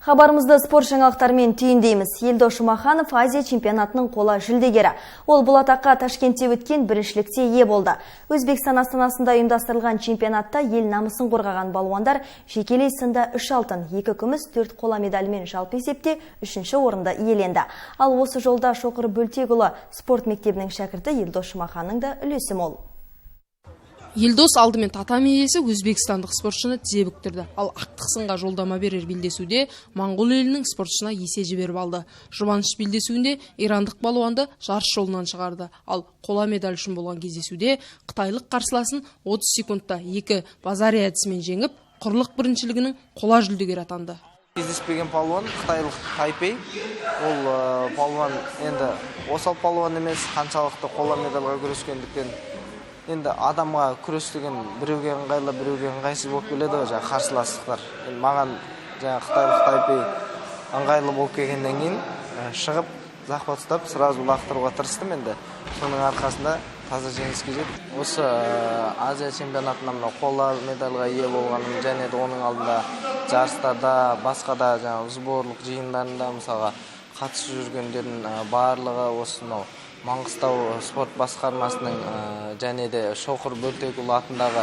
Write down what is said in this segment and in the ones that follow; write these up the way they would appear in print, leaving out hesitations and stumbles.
Хабарымызды спорт жаңалықтармен түйіндейміз. Елдос Жұмаханов Азия чемпионатының қола жүлдегері. Ол бұл атаққа Ташкентте өткен біріншілікте ие болды. Өзбекстан астанасында ұйымдастырылған чемпионатта ел намысын қорғаған балуандар жекелей сында 3 алтын, 2 күміс, 4 қола медальмен жалпы есепте 3-ші орынды иеленді. Ал осы жолда Шоқыр Бөлтекұлы спорт мектебінің шәкірті Елдос Жұмаханның да үлесі мол. Елдос алдымен татами иесі өзбекстандық спортшыны тізе бүктірді. Ал ақтық сынға жолдама берер белдесуде Моңғол елінің спортшысына есе жіберіп алды. Жұбаныш белдесуінде ирандық балуанды жарыс жолынан шығарды. Ал қола медаль үшін болған кездесуде қытайлық қарсыласын 30 секундта 2 базари әдісімен жеңіп, құрлық біріншілігінің қола жүлдегері атанды. Кездеспеген палуан қытайлық Тайпей. Ол палуан енді осал палуан емес, қаншалықты қола медальға күрескендіктен енді адамға күрес деген біреуге ыңғайлы, біреуге ыңғайсыз болып келеді ғой, жаңа қарсыластықтар. Маған жаңа қытайлық Тайпей ыңғайлы болып келгеннен кейін шығып, захват ұстап, сразу лақтыруға тырыстым енді. Соның арқасында таза жеңіске жетті. Осы Азия чемпионатында қола медальға ие болғаным, және де оның алдында жарыстарда, басқа да жаңа сборлық жиындарында мысалға қатысып жүргендердің барлығы осынау Маңғыстау спорт басқармасының және де Шоқыр Бөлтекұлы атындағы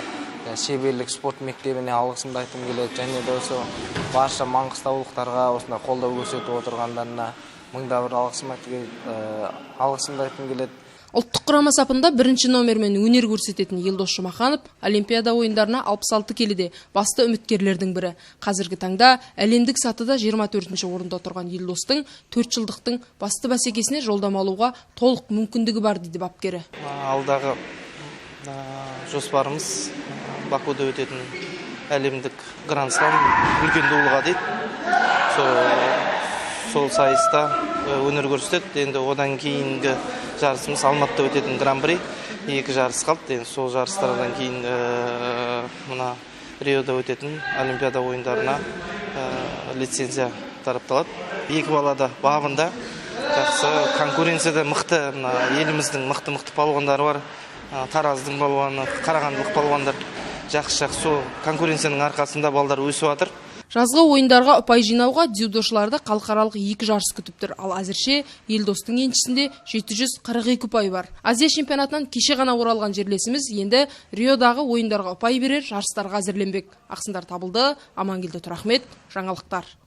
шеберлік спорт мектебіне алғысымды айтқым келеді, және де осы барша маңғыстаулықтарға осындай қолдау көрсетіп отырғандарына мыңда бір алғысымды айтқым келеді. Ұлттық құрама сапында бірінші номермен өнер көрсететін Елдос Жұмаханов Олимпиада ойындарына 66 келіде басты үміткерлердің бірі. Қазіргі таңда әлемдік сатыда 24-ші орында тұрған Елдостың 4 жылдықтың басты бәсекесіне жолдама алуға толық мүмкіндігі бар дейді бапкері. Алдағы жоспарымыз Бакуде өтетін әлемдік гранд-слам үлкен дуылға дейді. Сол сайыста өнер көрсетеді. Енді одан кейінгі жарысымыз Алматыда өтетін гран-при. 2 жарыс қалды. Енді сол жарыстардан кейін мына Риода өтетін Олимпиада ойындарына лицензия тарапталады. 2 балада бабында жақсы конкуренцияда мықты, еліміздің мықты палуандары бар. Тараздың балуаны, қарағандылық палуандар жақсы сол конкуренцияның арқасында балдар өсіп жатыр. Жазғы ойындарға ұпай жинауға дзюдошыларды халықаралық 2 жарыс күтіп тұр. Ал әзірше Елдостың еншісінде 742 ұпай бар. Азия чемпионатынан кеше ғана оралған жерлесіміз енді Риодағы ойындарға ұпай берер жарыстарға әзірленбек. Ақсындар табылды. Амангелді Тұрахмет, жаңалықтар.